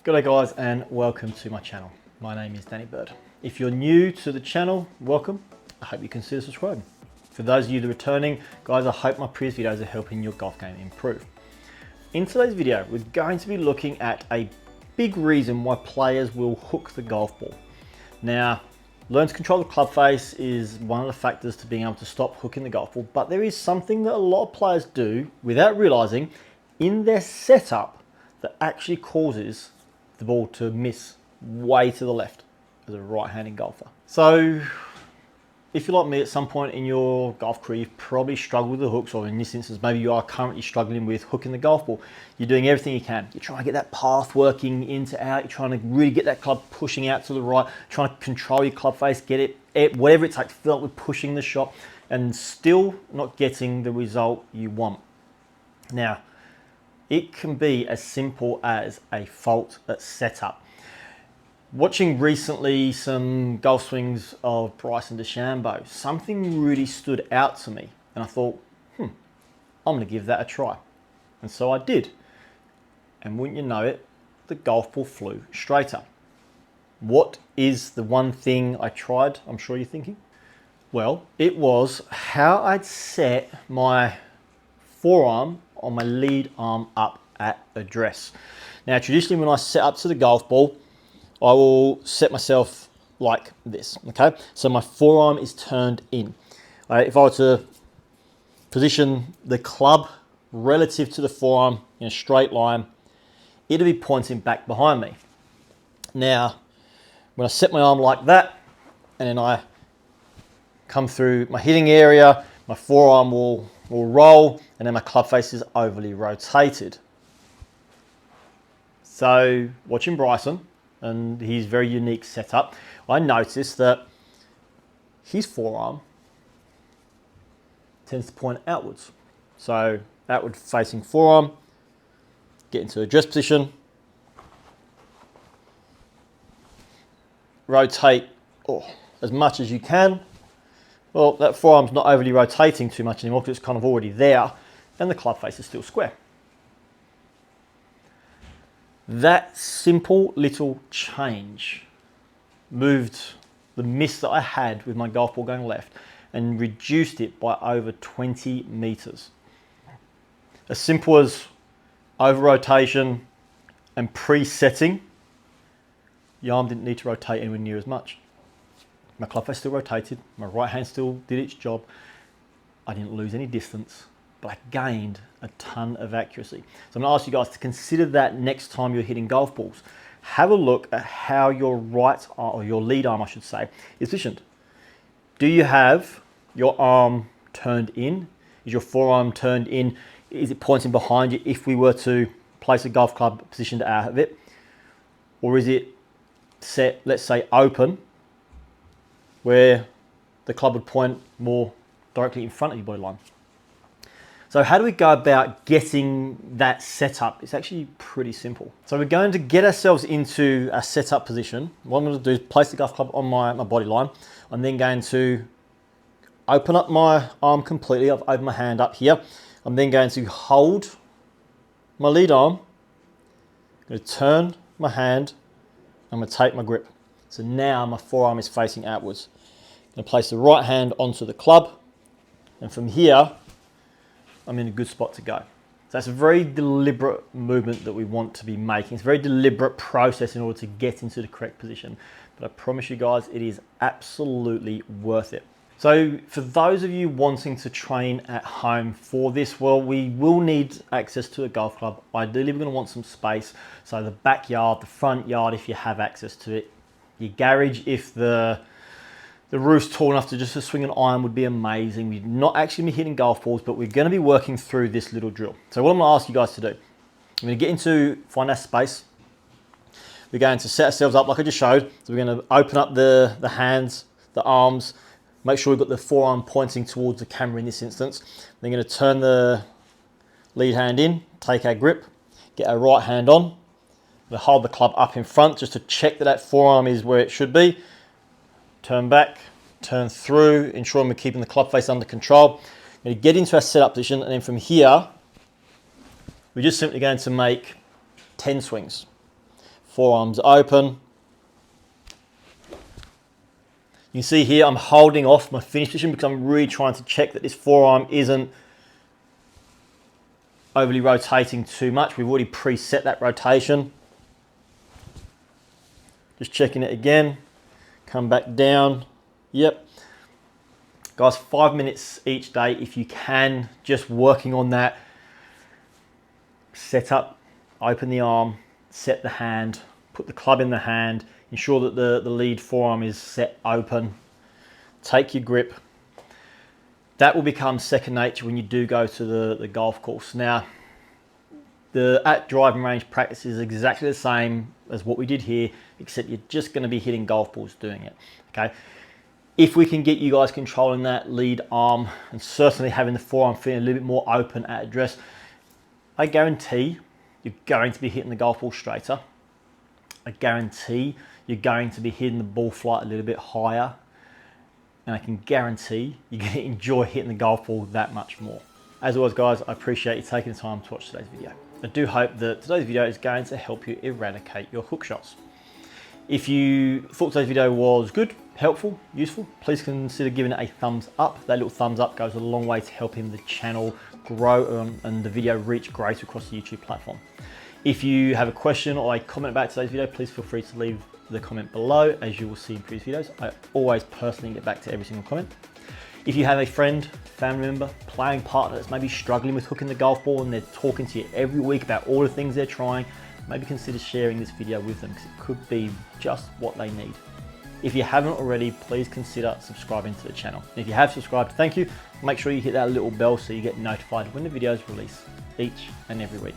G'day guys and welcome to my channel. My name is Danny Bird. If you're new to the channel, welcome. I hope you consider subscribing. For those of you that are returning, guys, I hope my previous videos are helping your golf game improve. In today's video, we're going to be looking at a big reason why players will hook the golf ball. Now, learn to control the club face is one of the factors to being able to stop hooking the golf ball, but there is something that a lot of players do without realizing in their setup that actually causes the ball to miss way to the left as a right-handed golfer. So if you're like me, at some point in your golf career, you've probably struggled with the hooks, or in this instance, maybe you are currently struggling with hooking the golf ball. You're doing everything you can. You're trying to get that path working in to out. You're trying to really get that club pushing out to the right, trying to control your club face, get it whatever it takes to fill up with pushing the shot, and still not getting the result you want. Now, it can be as simple as a fault at setup. Watching recently some golf swings of Bryson DeChambeau, something really stood out to me, and I thought, I'm going to give that a try. And so I did. And wouldn't you know it, the golf ball flew straighter. What is the one thing I tried, I'm sure you're thinking? Well, it was how I'd set my forearm on my lead arm up at address. Now, traditionally when I set up to the golf ball, I will set myself like this, okay? So my forearm is turned in. If I were to position the club relative to the forearm in a straight line, it'll be pointing back behind me. Now, when I set my arm like that, and then I come through my hitting area, my forearm will roll, and then my club face is overly rotated. So watching Bryson and his very unique setup, I noticed that his forearm tends to point outwards. So outward facing forearm, get into address position, rotate as much as you can. Well, that forearm's not overly rotating too much anymore because it's kind of already there, and the club face is still square. That simple little change moved the miss that I had with my golf ball going left and reduced it by over 20 meters. As simple as over rotation and pre-setting, the arm didn't need to rotate anywhere near as much. My club face still rotated, my right hand still did its job. I didn't lose any distance, but I gained a ton of accuracy. So I'm gonna ask you guys to consider that next time you're hitting golf balls. Have a look at how your right arm, or your lead arm I should say, is positioned. Do you have your arm turned in? Is your forearm turned in? Is it pointing behind you if we were to place a golf club positioned out of it? Or is it set, let's say, open, where the club would point more directly in front of your body line? So how do we go about getting that set up? It's actually pretty simple. So we're going to get ourselves into a setup position. What I'm going to do is place the golf club on my body line. I'm then going to open up my arm completely. I've opened my hand up here. I'm then going to hold my lead arm. I'm going to turn my hand. I'm going to take my grip. So now my forearm is facing outwards. I'm going to place the right hand onto the club, and from here, I'm in a good spot to go. So that's a very deliberate movement that we want to be making. It's a very deliberate process in order to get into the correct position. But I promise you guys, it is absolutely worth it. So for those of you wanting to train at home for this, well, we will need access to a golf club. Ideally, we're going to want some space. So the backyard, the front yard, if you have access to it. Your garage, if the roof's tall enough to just swing an iron, would be amazing. We're not actually going to be hitting golf balls, but we're going to be working through this little drill. So what I'm going to ask you guys to do, I'm going to get into, find our space. We're going to set ourselves up like I just showed. So we're going to open up the hands, the arms, make sure we've got the forearm pointing towards the camera in this instance. Then going to turn the lead hand in, take our grip, get our right hand on. We'll hold the club up in front just to check that that forearm is where it should be. Turn back, turn through, ensuring we're keeping the club face under control. We're going to get into our setup position, and then from here, we're just simply going to make 10 swings. forearms open. You can see here I'm holding off my finish position because I'm really trying to check that this forearm isn't overly rotating too much. We've already preset that rotation. Just checking it again. Come back down. Yep. Guys, 5 minutes each day if you can, just working on that. Set up, open the arm, set the hand, put the club in the hand, ensure that the lead forearm is set open. Take your grip. That will become second nature when you do go to the golf course. Now, the at driving range practice is exactly the same as what we did here, except you're just going to be hitting golf balls doing it. Okay. If we can get you guys controlling that lead arm and certainly having the forearm feeling a little bit more open at address, I guarantee you're going to be hitting the golf ball straighter. I guarantee you're going to be hitting the ball flight a little bit higher. And I can guarantee you're going to enjoy hitting the golf ball that much more. As always, guys, I appreciate you taking the time to watch today's video. I do hope that today's video is going to help you eradicate your hook shots. If you thought today's video was good, helpful, useful, please consider giving it a thumbs up. That little thumbs up goes a long way to helping the channel grow and the video reach greater across the YouTube platform. If you have a question or a comment about today's video, please feel free to leave the comment below. As you will see in previous videos, I always personally get back to every single comment. If you have a friend, family member, playing partner that's maybe struggling with hooking the golf ball and they're talking to you every week about all the things they're trying, maybe consider sharing this video with them because it could be just what they need. If you haven't already, please consider subscribing to the channel. And if you have subscribed, thank you. Make sure you hit that little bell so you get notified when the videos release each and every week.